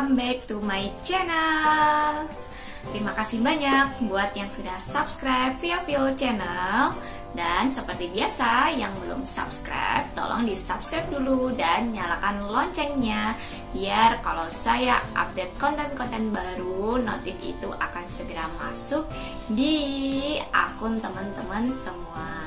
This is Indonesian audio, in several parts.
welcome back to my channel. Terima kasih banyak buat yang sudah subscribe via channel. Dan seperti biasa, yang belum subscribe, tolong di subscribe dulu dan nyalakan loncengnya, biar kalau saya update konten-konten baru, notif itu akan segera masuk di akun teman-teman semua.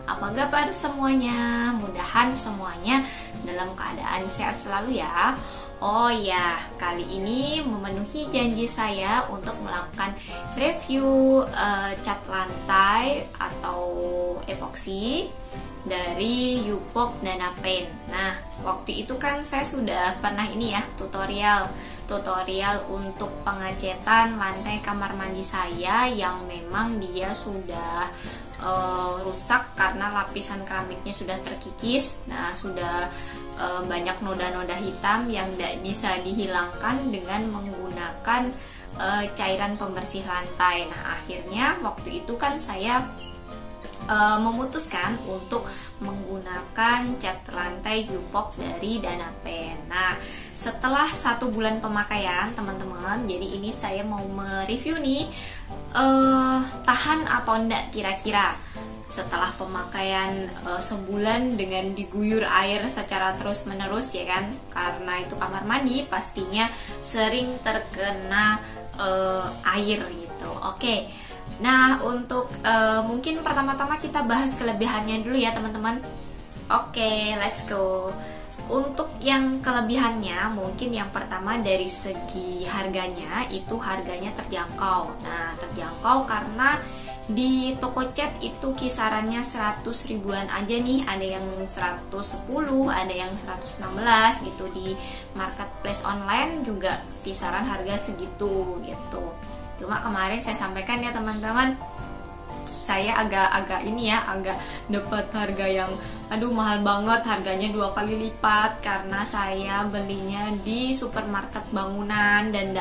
Apa kabar semuanya? Mudahan semuanya dalam keadaan sehat selalu ya. Oh ya, kali ini memenuhi janji saya untuk melakukan review cat lantai atau epoksi dari Yupok Danapaint. Nah, waktu itu kan saya sudah pernah ini ya, tutorial untuk pengecetan lantai kamar mandi saya yang memang dia sudah rusak karena lapisan keramiknya sudah terkikis. Nah, sudah banyak noda-noda hitam yang tidak bisa dihilangkan dengan menggunakan cairan pembersih lantai. Nah, akhirnya waktu itu kan saya memutuskan untuk menggunakan cat lantai Yupok dari Danapaint. Nah, setelah 1 bulan pemakaian teman-teman, jadi ini saya mau mereview nih tahan atau enggak kira-kira setelah pemakaian sebulan dengan diguyur air secara terus menerus ya kan, karena itu kamar mandi pastinya sering terkena air gitu. Oke. Nah, untuk mungkin pertama-tama kita bahas kelebihannya dulu ya teman-teman. Oke, let's go. Untuk yang kelebihannya, mungkin yang pertama dari segi harganya, itu harganya terjangkau. Nah, terjangkau karena di toko cat itu kisarannya 100 ribuan aja nih. Ada yang 110, ada yang 116 gitu. Di marketplace online juga kisaran harga segitu gitu. Cuma kemarin saya sampaikan ya teman-teman, saya agak dapat harga yang mahal banget, harganya 2 kali lipat karena saya belinya di supermarket bangunan dan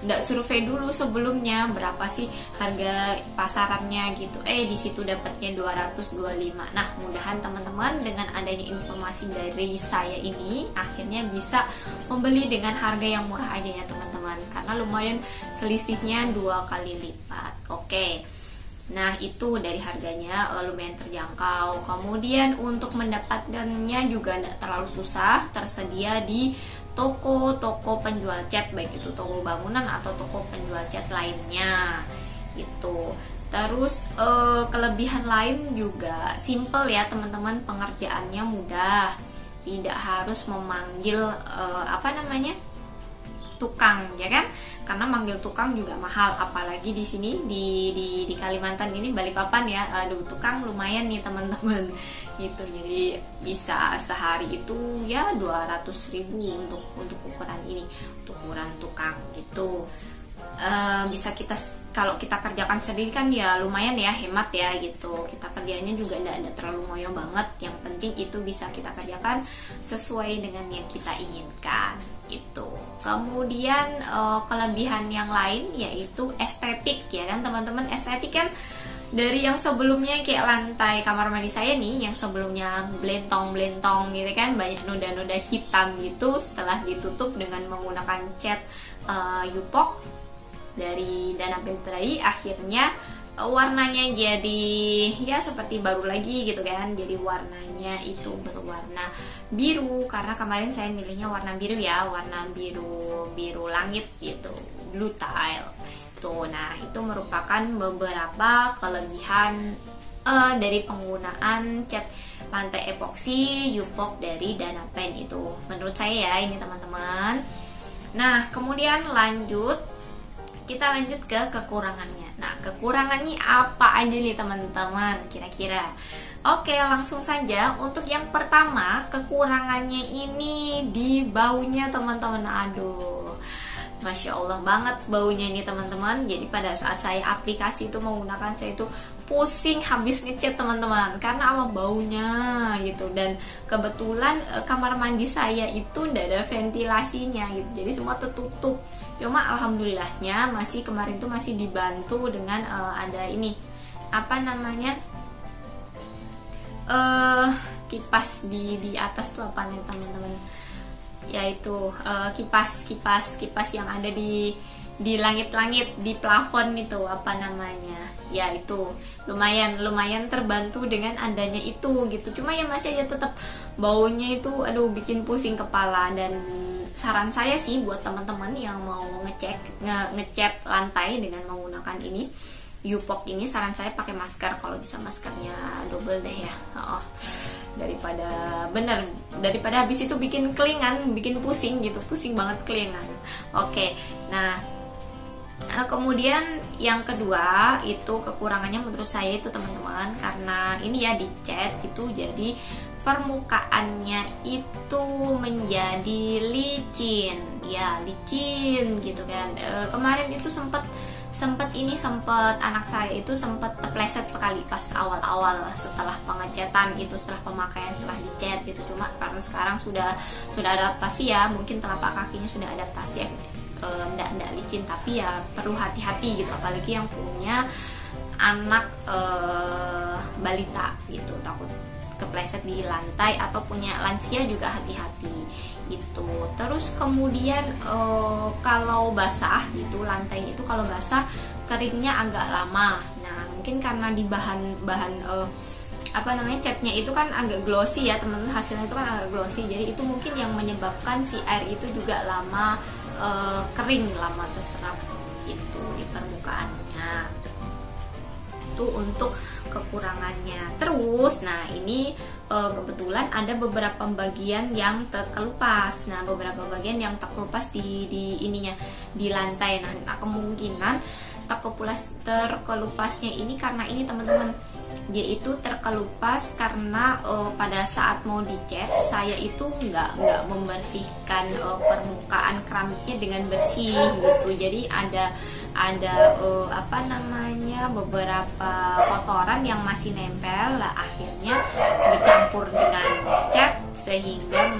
ndak survei dulu sebelumnya berapa sih harga pasarannya gitu. Di situ dapatnya 225. Nah, mudahan teman-teman dengan adanya informasi dari saya ini akhirnya bisa membeli dengan harga yang murah aja ya teman-teman, karena lumayan selisihnya 2 kali lipat. Oke. Nah, itu dari harganya lumayan terjangkau. Kemudian untuk mendapatkannya juga tidak terlalu susah, tersedia di toko-toko penjual cat, baik itu toko bangunan atau toko penjual cat lainnya gitu. Terus kelebihan lain juga simple ya teman-teman, pengerjaannya mudah, tidak harus memanggil tukang ya kan, karena manggil tukang juga mahal, apalagi di sini di Kalimantan ini, Balikpapan ya, tukang lumayan nih teman-teman gitu. Jadi bisa sehari itu ya 200 ribu untuk ukuran ini, untuk ukuran tukang gitu. Bisa kita, kalau kita kerjakan sendiri kan ya lumayan ya, hemat ya gitu. Kita kerjanya juga tidak terlalu ngoyo banget, yang penting itu bisa kita kerjakan sesuai dengan yang kita inginkan itu. Kemudian kelebihan yang lain yaitu estetik ya kan teman-teman. Estetik kan dari yang sebelumnya kayak lantai kamar mandi saya nih, yang sebelumnya blentong gitu kan, banyak noda-noda hitam gitu. Setelah ditutup dengan menggunakan cat Yupok dari Danapaint tadi, akhirnya warnanya jadi ya seperti baru lagi gitu kan. Jadi warnanya itu berwarna biru, karena kemarin saya milihnya warna biru ya, warna biru langit gitu, blue tile tuh. Nah, itu merupakan beberapa kelebihan dari penggunaan cat lantai epoksi Yupok dari Danapaint itu menurut saya ya ini teman-teman. Nah, kemudian kita lanjut ke kekurangannya. Nah, kekurangannya apa aja nih teman-teman kira-kira? Oke, langsung saja. Untuk yang pertama, kekurangannya ini di baunya teman-teman. Aduh, Masya Allah banget baunya ini teman-teman. Jadi pada saat saya aplikasi itu menggunakan, saya itu pusing habis ngecat teman-teman, karena apa, baunya gitu. Dan kebetulan kamar mandi saya itu tidak ada ventilasinya gitu, jadi semua tertutup. Cuma alhamdulillahnya kemarin tuh masih dibantu dengan ada ini kipas di atas tuh apa nih teman-teman, yaitu kipas yang ada di langit-langit, di plafon itu, apa namanya ya, itu lumayan terbantu dengan adanya itu gitu. Cuma ya masih aja tetap baunya itu aduh bikin pusing kepala. Dan saran saya sih buat teman-teman yang mau ngecat lantai dengan menggunakan ini U-Pok ini, saran saya pakai masker, kalau bisa maskernya double deh ya. Daripada habis itu bikin kelingan, bikin pusing gitu, pusing banget kelingan. Oke, nah kemudian yang kedua itu kekurangannya menurut saya itu teman-teman, karena ini ya dicat gitu, jadi permukaannya itu menjadi licin gitu kan. Kemarin itu sempat anak saya itu sempat terpleset sekali pas awal-awal setelah pengecatan itu, setelah pemakaian, setelah dicat gitu. Cuma karena sekarang sudah adaptasi ya, mungkin telapak kakinya sudah adaptasi ya, enggak licin, tapi ya perlu hati-hati gitu, apalagi yang punya anak balita gitu, takut kepleset di lantai, atau punya lansia juga hati-hati itu. Terus kemudian kalau basah gitu, lantainya itu kalau basah keringnya agak lama. Nah mungkin karena di bahan catnya itu kan agak glossy ya teman-teman, hasilnya itu kan agak glossy, jadi itu mungkin yang menyebabkan si air itu juga lama kering, lama terserap itu di permukaannya. Itu untuk kekurangannya. Terus nah ini kebetulan ada beberapa bagian yang terkelupas. Nah beberapa bagian yang terkelupas di ininya, di lantai. Nah kemungkinan terkelupasnya ini karena ini teman-teman, dia itu terkelupas karena pada saat mau dicat saya itu nggak membersihkan permukaan keramiknya dengan bersih gitu. Jadi ada beberapa kotoran yang masih nempel lah, akhirnya bercampur dengan cat sehingga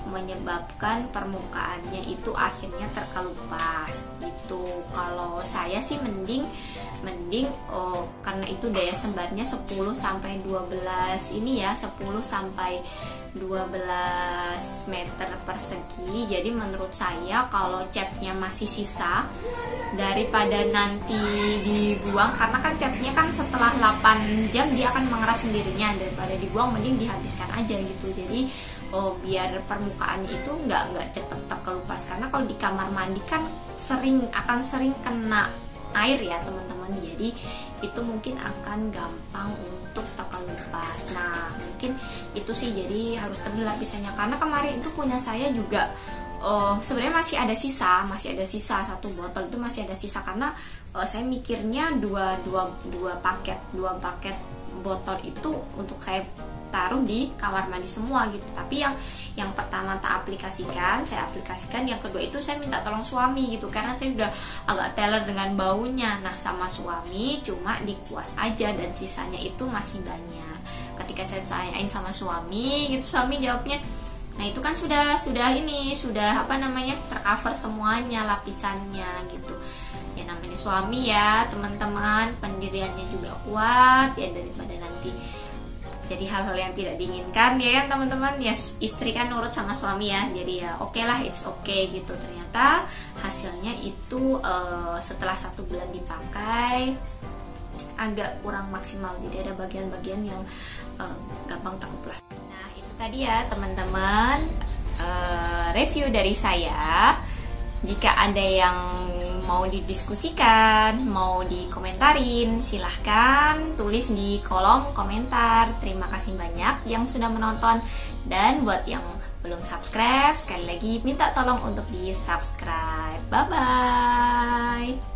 menyebabkan permukaannya itu akhirnya terkelupas gitu. Kalau saya sih mending karena itu daya sebarnya 10 sampai 12 ini ya, 10 sampai 12 meter persegi. Jadi menurut saya kalau catnya masih sisa, daripada nanti dibuang, karena kan catnya kan setelah 8 jam dia akan mengeras sendirinya, daripada dibuang mending dihabiskan aja gitu. Jadi biar permukaannya itu nggak cepet terkelupas, karena kalau di kamar mandi kan akan sering kena air ya teman-teman, jadi itu mungkin akan gampang untuk terkelupas. Nah mungkin itu sih, jadi harus tebel lapisannya, karena kemarin itu punya saya juga sebenarnya masih ada sisa satu botol itu masih ada sisa, karena saya mikirnya dua paket botol itu untuk saya taruh di kamar mandi semua gitu. Tapi yang pertama saya aplikasikan, yang kedua itu saya minta tolong suami gitu, karena saya udah agak teler dengan baunya. Nah sama suami cuma dikuas aja dan sisanya itu masih banyak. Ketika saya tanyain sama suami gitu, suami jawabnya, nah itu kan sudah tercover semuanya lapisannya gitu. Ya namanya suami ya teman-teman, pendiriannya juga kuat ya, daripada nanti jadi hal-hal yang tidak diinginkan ya kan teman-teman. Ya istri kan nurut sama suami ya, jadi ya oke lah, it's okay gitu. Ternyata hasilnya itu setelah 1 bulan dipakai agak kurang maksimal, jadi ada bagian-bagian yang gampang terkeplas. Nah itu tadi ya teman-teman review dari saya. Jika ada yang mau didiskusikan, mau dikomentarin, silahkan tulis di kolom komentar. Terima kasih banyak yang sudah menonton, dan buat yang belum subscribe, sekali lagi minta tolong untuk di subscribe. Bye bye.